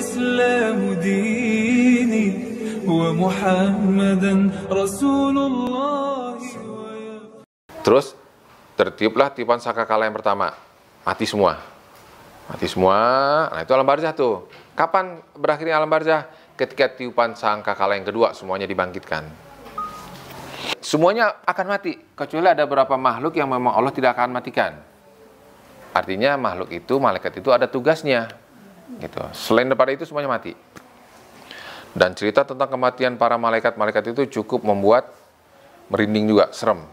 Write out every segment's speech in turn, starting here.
الإسلام ديني ومحمدا رسول الله. Terus tertiuplah tiupan sangkakala yang pertama, mati semua. Mati semua. Nah, itu alam barzah tuh. Kapan berakhirnya alam barzah? Ketika tiupan sangkakala yang kedua, semuanya dibangkitkan. Semuanya akan mati, kecuali ada beberapa makhluk yang memang Allah tidak akan matikan. Artinya makhluk itu, malaikat itu ada tugasnya. Gitu. Selain daripada itu semuanya mati. Dan cerita tentang kematian para malaikat-malaikat itu cukup membuat merinding juga, serem.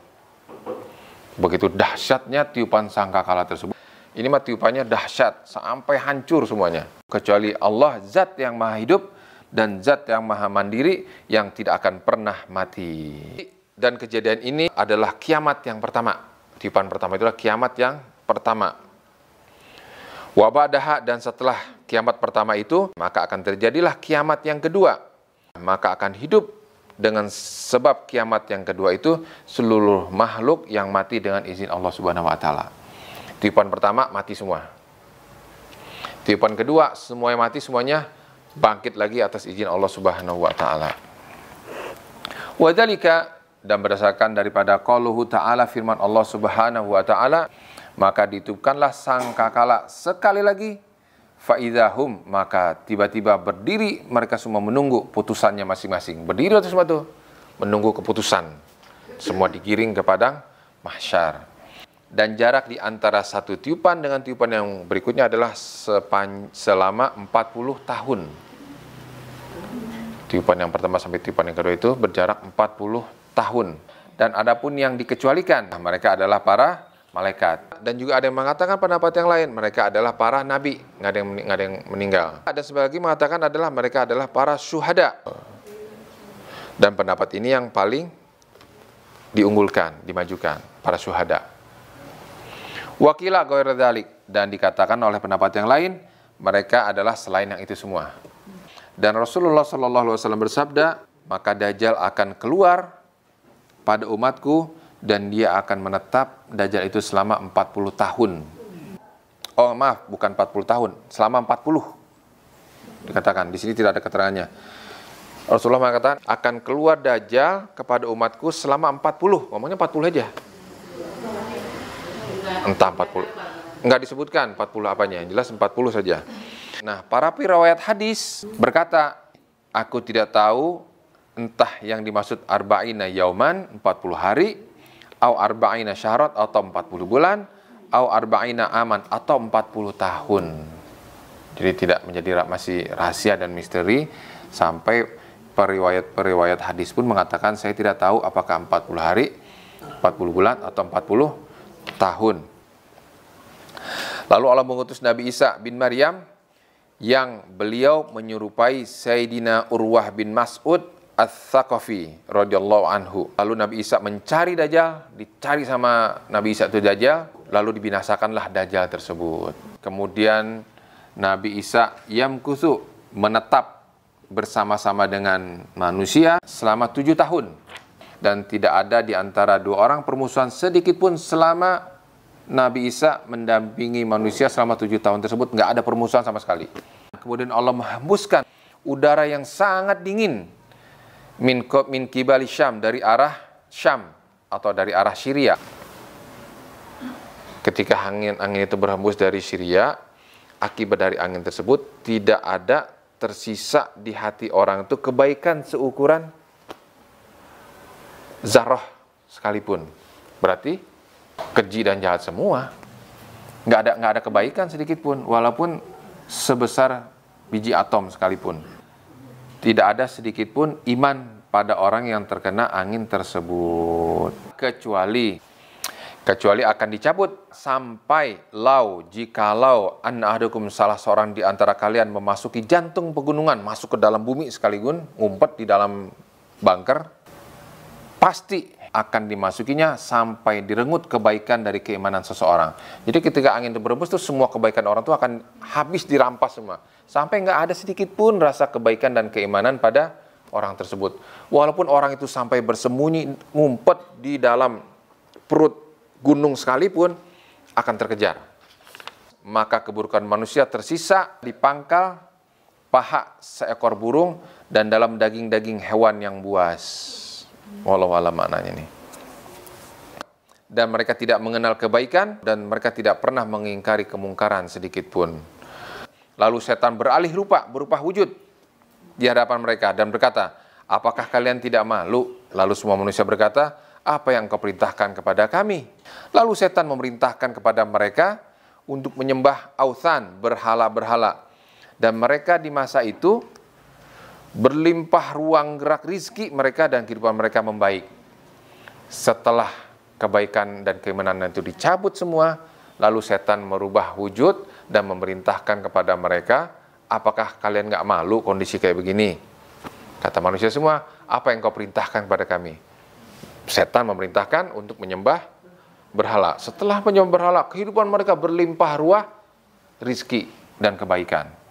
Begitu dahsyatnya tiupan sangkakala tersebut. Ini mah tiupannya dahsyat sampai hancur semuanya. Kecuali Allah, zat yang maha hidup dan zat yang maha mandiri yang tidak akan pernah mati. Dan kejadian ini adalah kiamat yang pertama. Tiupan pertama itulah kiamat yang pertama. Wabadaha, dan setelah kiamat pertama itu, maka akan terjadilah kiamat yang kedua. Maka akan hidup dengan sebab kiamat yang kedua itu seluruh makhluk yang mati dengan izin Allah Subhanahu wa taala. Tiupan pertama mati semua. Tiupan kedua semuanya mati, semuanya bangkit lagi atas izin Allah Subhanahu wa taala. Wadzalika, dan berdasarkan daripada qauluhu ta'ala, firman Allah Subhanahu wa taala, maka ditiupkanlah sangkakala sekali lagi, faidahum, maka tiba-tiba berdiri mereka semua menunggu putusannya masing-masing. Berdiri atau semua itu menunggu keputusan. Semua digiring ke padang mahsyar. Dan jarak di antara satu tiupan dengan tiupan yang berikutnya adalah selama 40 tahun. Tiupan yang pertama sampai tiupan yang kedua itu berjarak 40 tahun. Dan adapun yang dikecualikan, mereka adalah para malaikat. Dan juga ada yang mengatakan pendapat yang lain, mereka adalah para nabi, nggak ada yang meninggal. Ada sebagian mengatakan adalah mereka adalah para syuhada. Dan pendapat ini yang paling diunggulkan, dimajukan, para syuhada. Wakila ghairu dzalik, dan dikatakan oleh pendapat yang lain, mereka adalah selain yang itu semua. Dan Rasulullah SAW bersabda, maka Dajjal akan keluar pada umatku, dan dia akan menetap, Dajjal itu selama 40 tahun. Oh maaf, bukan 40 tahun, selama 40. Dikatakan, di sini tidak ada keterangannya. Rasulullah mengatakan, akan keluar Dajjal kepada umatku selama 40. Ngomongnya 40 aja. Entah 40. Enggak disebutkan 40 apanya, yang jelas 40 saja. Nah, para perawiat hadis berkata, aku tidak tahu entah yang dimaksud arba'ina yauman, 40 hari, au arba'ina syarat, atau 40 bulan, au arba'ina aman, atau 40 tahun. Jadi tidak menjadi masih rahasia dan misteri, sampai periwayat hadis pun mengatakan, saya tidak tahu apakah 40 hari, 40 bulan, atau 40 tahun. Lalu Allah mengutus Nabi Isa bin Maryam, yang beliau menyerupai Sayyidina Urwah bin Mas'ud Ats-Tsaqafi radhiyallahu anhu. Lalu Nabi Isa mencari Dajjal, dicari sama Nabi Isa itu Dajjal, lalu dibinasakanlah Dajjal tersebut. Kemudian Nabi Isa yamkutsu, menetap bersama-sama dengan manusia selama 7 tahun. Dan tidak ada di antara dua orang permusuhan sedikit pun selama Nabi Isa mendampingi manusia selama 7 tahun tersebut, nggak ada permusuhan sama sekali. Kemudian Allah menghembuskan udara yang sangat dingin min kibali Syam, dari arah Syam atau dari arah Syria. Ketika angin itu berhembus dari Syria, akibat dari angin tersebut tidak ada tersisa di hati orang itu kebaikan seukuran zarah sekalipun. Berarti keji dan jahat semua. Nggak ada kebaikan sedikit pun, walaupun sebesar biji atom sekalipun. Tidak ada sedikit pun iman pada orang yang terkena angin tersebut. Kecuali akan dicabut sampai jikalau anna ahadakum, salah seorang di antara kalian memasuki jantung pegunungan, masuk ke dalam bumi sekaligus, ngumpet di dalam bunker, pasti akan dimasukinya sampai direngut kebaikan dari keimanan seseorang. Jadi ketika angin itu berhembus, tuh semua kebaikan orang itu akan habis dirampas semua. Sampai nggak ada sedikit pun rasa kebaikan dan keimanan pada orang tersebut. Walaupun orang itu sampai bersembunyi, ngumpet di dalam perut gunung sekalipun, akan terkejar. Maka keburukan manusia tersisa di pangkal paha seekor burung dan dalam daging-daging hewan yang buas. Wallahu a'lam maknanya ini. Dan mereka tidak mengenal kebaikan dan mereka tidak pernah mengingkari kemungkaran sedikit pun. Lalu setan beralih rupa, berupa wujud di hadapan mereka dan berkata, apakah kalian tidak malu? Lalu semua manusia berkata, apa yang kau perintahkan kepada kami? Lalu setan memerintahkan kepada mereka untuk menyembah authan, berhala-berhala. Dan mereka di masa itu berlimpah ruang gerak rizki mereka dan kehidupan mereka membaik. Setelah kebaikan dan keimanan itu dicabut semua, lalu setan merubah wujud dan memerintahkan kepada mereka, apakah kalian nggak malu kondisi kayak begini? Kata manusia semua, apa yang kau perintahkan kepada kami? Setan memerintahkan untuk menyembah berhala. Setelah menyembah berhala, kehidupan mereka berlimpah ruah rizki dan kebaikan.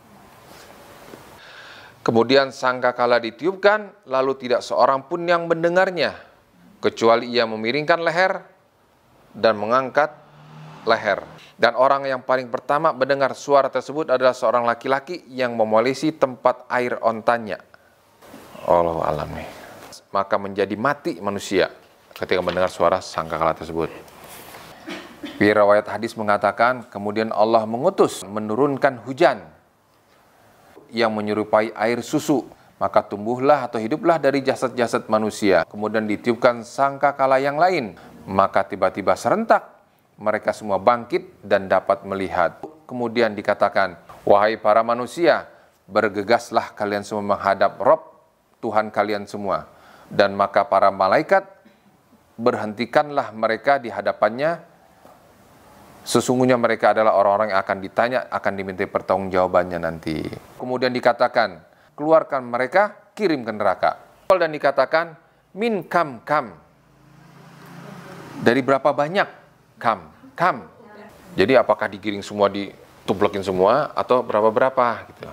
Kemudian sangkakala ditiupkan, lalu tidak seorang pun yang mendengarnya, kecuali ia memiringkan leher dan mengangkat leher. Dan orang yang paling pertama mendengar suara tersebut adalah seorang laki-laki yang memolisi tempat air ontanya. Allahu a'lam. Maka menjadi mati manusia ketika mendengar suara sangkakala tersebut. Riwayat hadis mengatakan, kemudian Allah mengutus menurunkan hujan yang menyerupai air susu. Maka tumbuhlah atau hiduplah dari jasad-jasad manusia. Kemudian ditiupkan sangkakala yang lain. Maka tiba-tiba serentak mereka semua bangkit dan dapat melihat. Kemudian dikatakan, wahai para manusia, bergegaslah kalian semua menghadap Rabb Tuhan kalian semua. Dan maka para malaikat berhentikanlah mereka di hadapannya. Sesungguhnya mereka adalah orang-orang yang akan ditanya, akan dimintai pertanggungjawabannya nanti. Kemudian dikatakan, keluarkan mereka, kirim ke neraka. Dan dikatakan, min kam. Dari berapa banyak? Kam. Jadi apakah digiring semua, dituplekin semua, atau berapa-berapa? Gitu.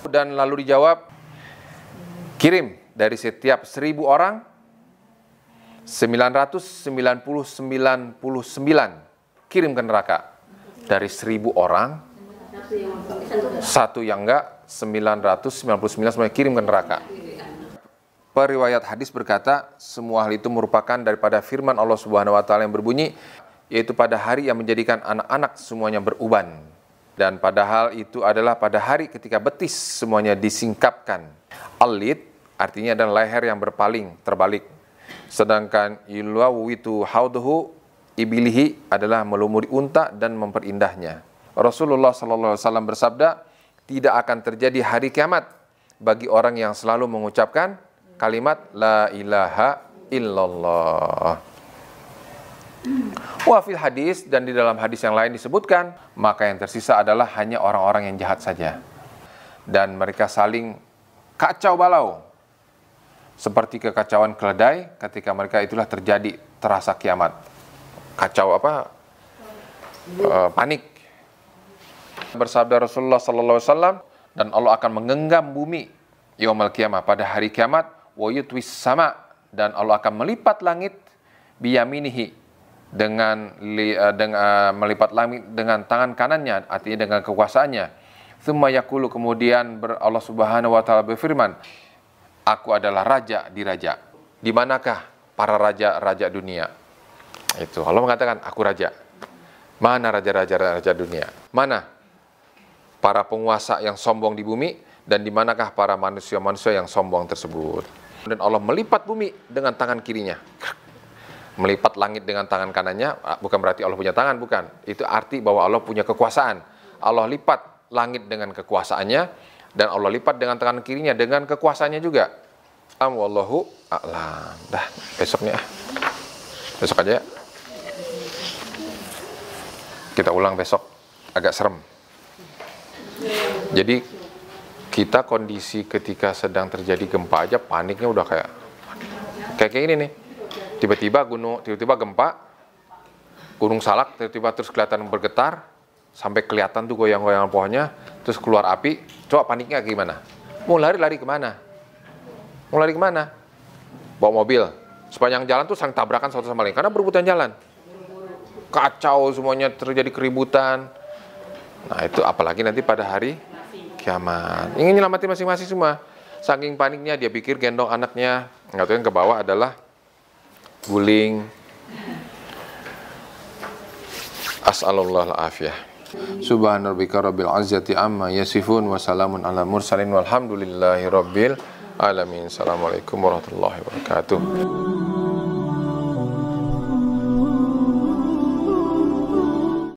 Dan lalu dijawab, kirim dari setiap 1.000 orang, 999 kirim ke neraka. Dari 1.000 orang, satu yang enggak, 999 semuanya kirim ke neraka. Periwayat hadis berkata, semua hal itu merupakan daripada firman Allah Subhanahu wa taala yang berbunyi, yaitu pada hari yang menjadikan anak-anak semuanya beruban. Dan padahal itu adalah pada hari ketika betis semuanya disingkapkan. Al-lid artinya adalah leher yang berpaling, terbalik. Sedangkan yulwawitu hauduhu ibilihi adalah melumuri unta dan memperindahnya. Rasulullah SAW bersabda, tidak akan terjadi hari kiamat bagi orang yang selalu mengucapkan kalimat la ilaha illallah. Wa fil hadis, dan di dalam hadis yang lain disebutkan, maka yang tersisa adalah hanya orang-orang yang jahat saja. Dan mereka saling kacau balau. Seperti kekacauan keledai ketika mereka itulah terjadi terasa kiamat. Kacau apa? Panik. Bersabda Rasulullah SAW, dan Allah akan menggenggam bumi yaumul qiyamah pada hari kiamat, wa yutwis sama, dan Allah akan melipat langit biyaminihi dengan melipat langit dengan tangan kanannya, artinya dengan kekuasaannya. Tsumma yaqulu, kemudian Allah Subhanahu wa taala berfirman, aku adalah raja di raja. Di manakah para raja-raja dunia? Itu Allah mengatakan, aku raja. Mana raja-raja dunia? Mana para penguasa yang sombong di bumi, dan di manakah para manusia-manusia yang sombong tersebut? Dan Allah melipat bumi dengan tangan kirinya, melipat langit dengan tangan kanannya. Bukan berarti Allah punya tangan, bukan. Itu arti bahwa Allah punya kekuasaan. Allah lipat langit dengan kekuasaannya, dan Allah lipat dengan tangan kirinya dengan kekuasaannya juga. Wallahu a'lam. Dah, besoknya. Besok aja ya. Kita ulang besok, agak serem. Jadi kita kondisi ketika sedang terjadi gempa aja paniknya udah kayak ini nih. Tiba-tiba gempa, Gunung Salak tiba-tiba terus kelihatan bergetar, sampai kelihatan tuh goyang-goyangan pohonnya, terus keluar api. Coba paniknya gimana? Mau lari kemana? Mau lari kemana? Bawa mobil. Sepanjang jalan tuh saling tabrakan satu sama lain karena berebutan jalan. Kacau semuanya, terjadi keributan. Nah itu apalagi nanti pada hari kiamat. Ingin nyelamatin masing-masing semua. Saking paniknya dia pikir gendong anaknya, nggak tahu yang ke bawah adalah guling. As'alullah al-afiyah. Subhanarabbika rabbil izzati amma yasifun wa salamun ala mursalin walhamdulillahi rabbil alamin. Assalamualaikum warahmatullahi wabarakatuh.